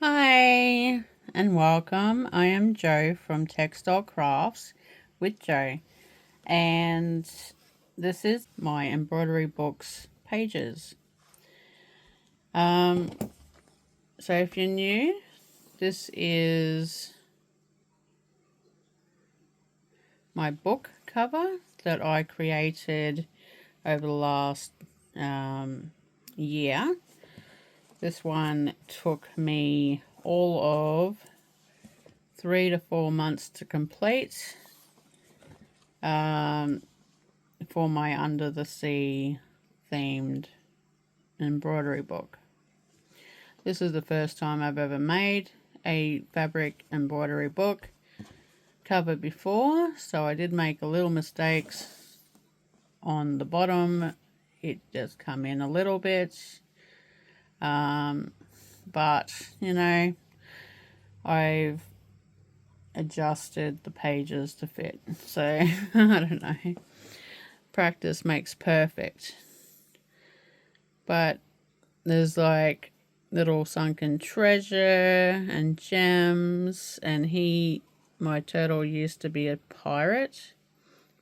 Hi and welcome. I am Jo from Textile Crafts with Jo, and this is my embroidery books pages. So if you're new, this is my book cover that I created over the last year. This one took me all of 3 to 4 months to complete for my under the sea themed embroidery book. This is the first time I've ever made a fabric embroidery book cover before, so I did make a little mistakes on the bottom. It does come in a little bit, but you know, I've adjusted the pages to fit, so I don't know, practice makes perfect. But there's like little sunken treasure and gems, and my turtle used to be a pirate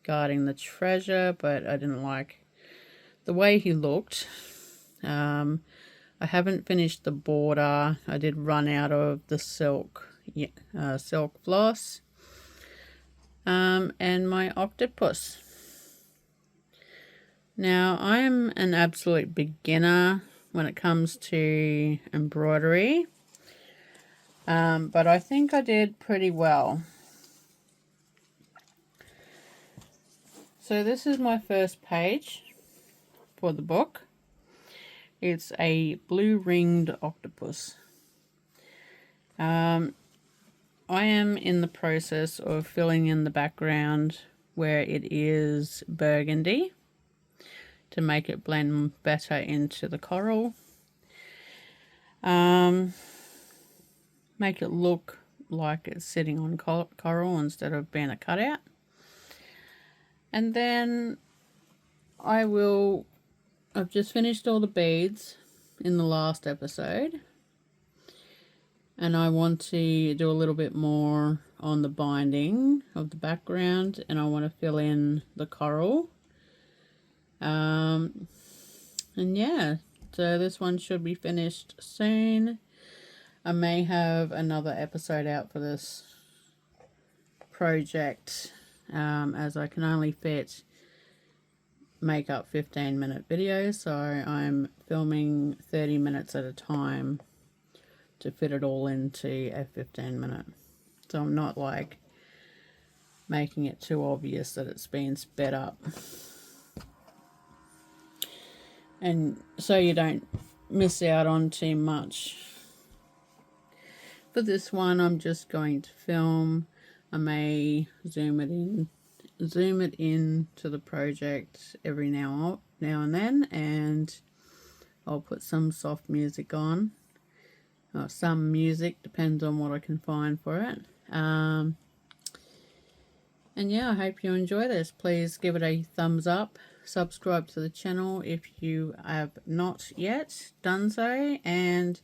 guarding the treasure, but I didn't like the way he looked. I haven't finished the border. I did run out of the silk floss, and my octopus. Now, I'm an absolute beginner when it comes to embroidery, but I think I did pretty well. So this is my first page for the book. It's a blue ringed octopus. I am in the process of filling in the background where it is burgundy to make it blend better into the coral. Make it look like it's sitting on coral instead of being a cutout. And then I've just finished all the beads in the last episode, and I want to do a little bit more on the binding of the background, and I want to fill in the coral. And yeah, so this one should be finished soon. I may have another episode out for this project, as I can only make up 15-minute videos, so I'm filming 30 minutes at a time to fit it all into a 15-minute. So I'm not like making it too obvious that it's been sped up, and so you don't miss out on too much. For this one, I'm just going to film. I may zoom it in to the project every now and then, and I'll put some soft music on, or some music, depends on what I can find for it. And yeah, I hope you enjoy this. Please give it a thumbs up, subscribe to the channel if you have not yet done so, and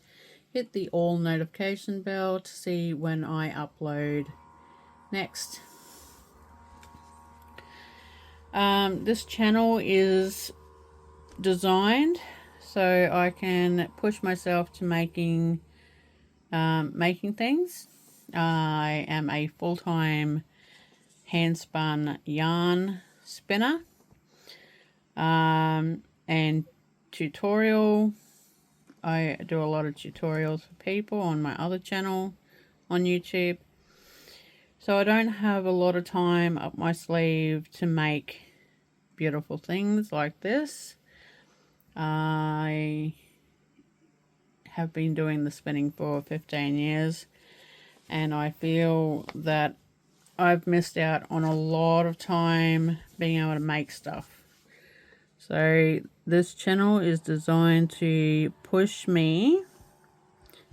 hit the all notification bell to see when I upload next. This channel is designed so I can push myself to making things. I am a full-time hand spun yarn spinner, and tutorial. I do a lot of tutorials for people on my other channel on YouTube, so I don't have a lot of time up my sleeve to make beautiful things like this. I have been doing the spinning for 15 years, and I feel that I've missed out on a lot of time being able to make stuff. So this channel is designed to push me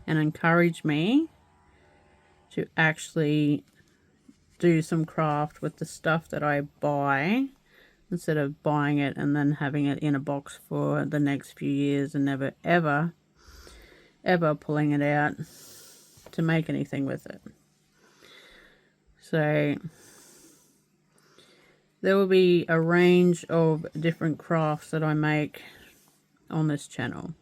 and encourage me to actually do some craft with the stuff that I buy, instead of buying it and then having it in a box for the next few years and never ever pulling it out. to make anything with it. So there will be a range of different crafts that I make on this channel.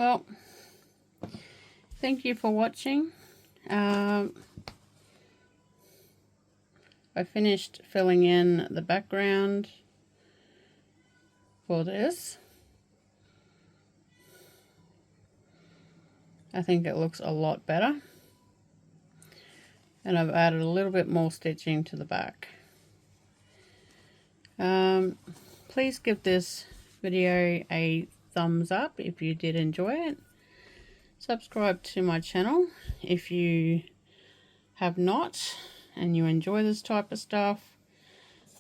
well, thank you for watching. I finished filling in the background for this. I think it looks a lot better. And I've added a little bit more stitching to the back. Please give this video a thumbs up if you did enjoy it. Subscribe to my channel if you have not and you enjoy this type of stuff,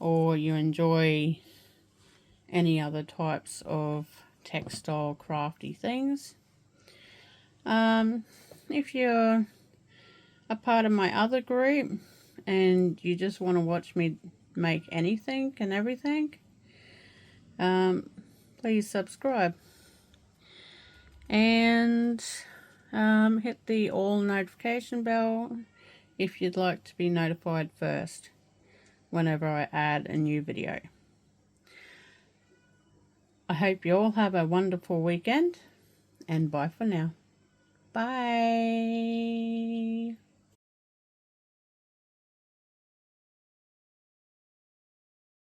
or you enjoy any other types of textile crafty things. If you're a part of my other group and you just want to watch me make anything and everything, please subscribe and hit the all notification bell if you'd like to be notified first whenever I add a new video. I hope you all have a wonderful weekend, and bye for now. Bye.